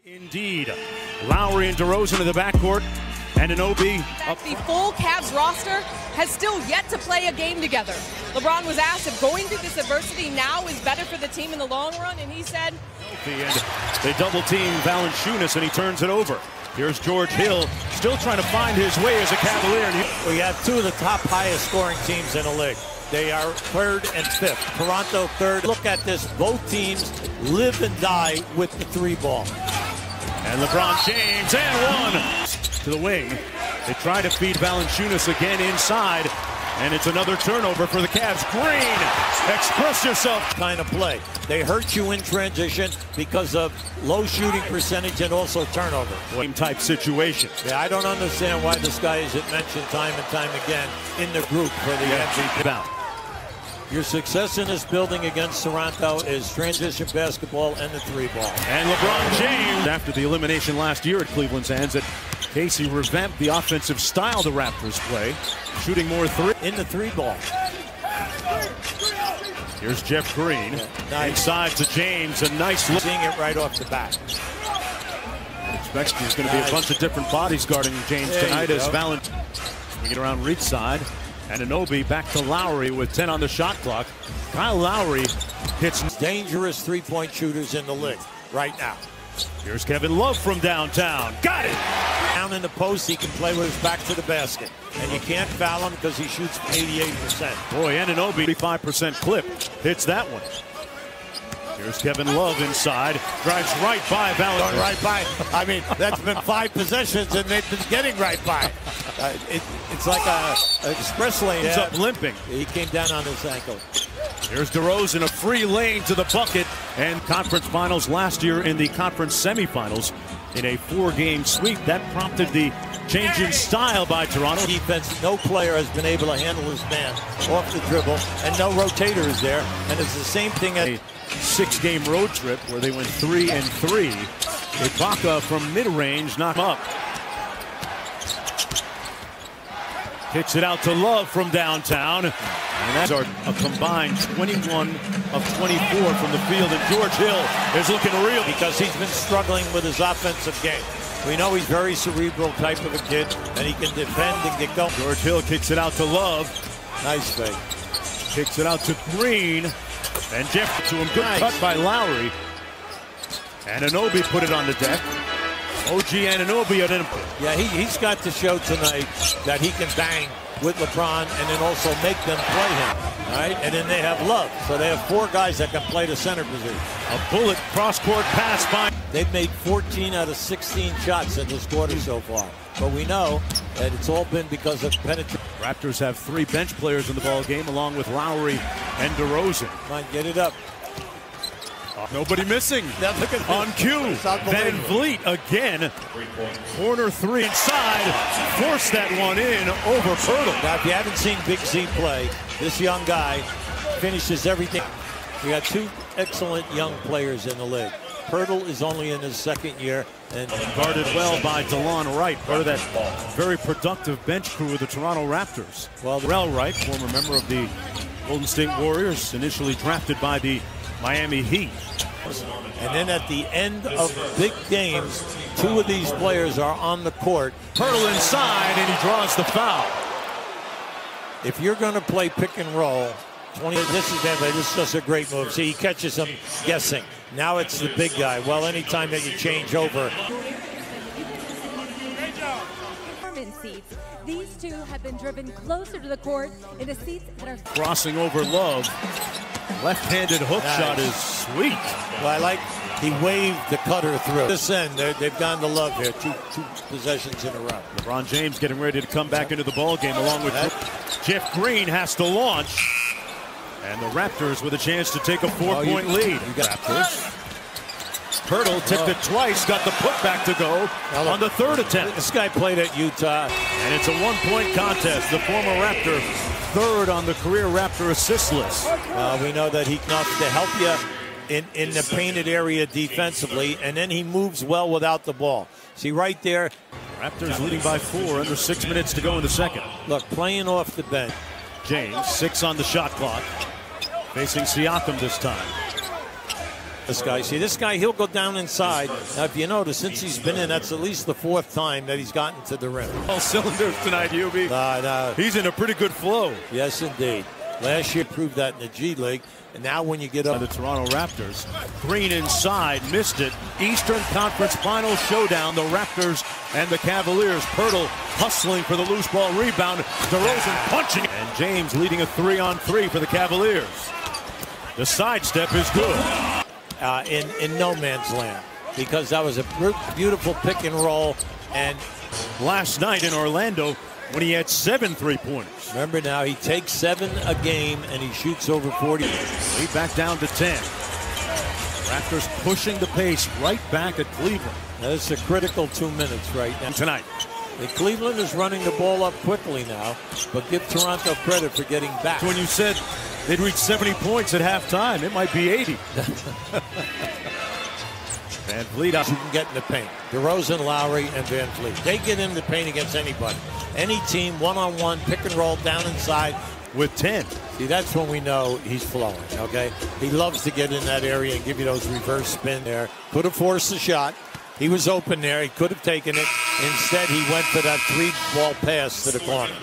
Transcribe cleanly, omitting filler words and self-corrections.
Indeed. Lowry and DeRozan in the backcourt. And an OB. The full Cavs roster has still yet to play a game together. LeBron was asked if going through this adversity now is better for the team in the long run, and he said, and they double team Valanciunas, and he turns it over. Here's George Hill, still trying to find his way as a Cavalier. We have two of the top highest scoring teams in the league. They are third and fifth. Toronto third. Look at this. Both teams live and die with the three ball. And LeBron James, and one to the wing. They try to feed Valanciunas again inside, and it's another turnover for the Cavs. Green, express yourself. Kind of play. They hurt you in transition because of low shooting percentage and also turnover. Same type situation. Yeah, I don't understand why this guy isn't mentioned time and time again in the group for the MVP. Your success in this building against Toronto is transition basketball and the three ball. And LeBron James, after the elimination last year at Cleveland's hands, that Casey revamped the offensive style the Raptors play, shooting more three in the three ball. Here's Jeff Green, nice. Inside to James, a nice look. Seeing it right off the bat. Expect there's going to be a bunch of different bodies guarding James tonight as Valanciunas swing it around reach side. And Anunoby back to Lowry with 10 on the shot clock. Kyle Lowry hits dangerous three-point shooters in the league right now. Here's Kevin Love from downtown. Got it! Down in the post, he can play with his back to the basket. And you can't foul him because he shoots 88%. Boy, Anunoby, 35% clip. Hits that one. Here's Kevin Love inside. Drives right by Valanciunas. Right by. I mean, that's been 5 possessions, and they've been getting right by. It's like an express lane. He's up limping. He came down on his ankle. Here's DeRozan, a free lane to the bucket. And conference finals last year in the conference semifinals in a 4-game sweep. That prompted the change in style by Toronto. Defense, no player has been able to handle his man off the dribble, and no rotator is there. And it's the same thing at a 6-game road trip where they went 3-3. Ibaka from mid-range knocked him up. Kicks it out to Love from downtown. And that's a combined 21 of 24 from the field. And George Hill is looking real because he's been struggling with his offensive game. We know he's very cerebral type of a kid, and he can defend and get going. George Hill kicks it out to Love. Nice fake. Kicks it out to Green. And Jeff to him. Good cut by Lowry. And Anunoby put it on the deck. OG Anunoby at him. Yeah, he's got to show tonight that he can bang with LeBron and then also make them play him. All right, and then they have Love. So they have 4 guys that can play the center position. A bullet cross-court pass by. They've made 14 out of 16 shots in this quarter so far. But we know that it's all been because of penetration. Raptors have 3 bench players in the ball game, along with Lowry and DeRozan. Come on, get it up. Nobody missing. Now look at on cue. Van Vliet again. Corner 3 inside. Force that one in over Pirtle. Now, if you haven't seen Big Z play, this young guy finishes everything. We got 2 excellent young players in the league. Pirtle is only in his 2nd year. And guarded well by DeLon Wright, part of that very productive bench crew of the Toronto Raptors. Well, Rel Wright, former member of the Golden State Warriors, initially drafted by the Miami Heat. And then at the end of big games, 2 of these players are on the court. Pirtle inside, and he draws the foul. If you're going to play pick and roll, this is just a great move. See, he catches him guessing. Now it's the big guy. Well, anytime that you change over. Seats. These 2 have been driven closer to the court in the seats that are crossing over Love. Left-handed hook shot is sweet. Well, I like he waved the cutter through. This end, they've gone to Love here. Two possessions in a row. LeBron James getting ready to come back into the ball game along with Jeff Green has to launch. And the Raptors with a chance to take a 4-point lead. You got Raptors. Pirtle tipped it twice, got the putback to go on the 3rd attempt. This guy played at Utah. And it's a 1-point contest. The former Raptor, 3rd on the career Raptor assist list. We know that he can to help you in the painted area defensively, and then he moves well without the ball. See right there. Raptors leading by 4, under 6 minutes to go in the 2nd. Look, playing off the bench. James, 6 on the shot clock. Facing Siakam this time. This guy, see, this guy, he'll go down inside. Now, if you notice, since he's been in, that's at least the 4th time that he's gotten to the rim. All cylinders tonight, Hubie. No. He's in a pretty good flow. Yes, indeed. Last year proved that in the G League, and now when you get up the Toronto Raptors, Green inside, missed it. Eastern Conference Final showdown. The Raptors and the Cavaliers. Pirtle hustling for the loose ball rebound. DeRozan punching, and James leading a 3-on-3 for the Cavaliers. The sidestep is good. In no man's land, because that was a beautiful pick and roll. And last night in Orlando, when he had 7 3-pointers. Remember now, he takes 7 a game and he shoots over 40. Lead back down to 10. Raptors pushing the pace right back at Cleveland. Now, this is a critical 2 minutes right now. Tonight. Cleveland is running the ball up quickly now, but give Toronto credit for getting back. When you said they'd reach 70 points at halftime, it might be 80. Van Vliet You can get in the paint. DeRozan, Lowry, and Van Vliet. They get in the paint against anybody. Any team, one-on-one, pick and roll, down inside. With 10. See, that's when we know he's flowing, okay? He loves to get in that area and give you those reverse spin there. Could have forced the shot. He was open there. He could have taken it. Instead, he went for that 3-ball pass to the corner.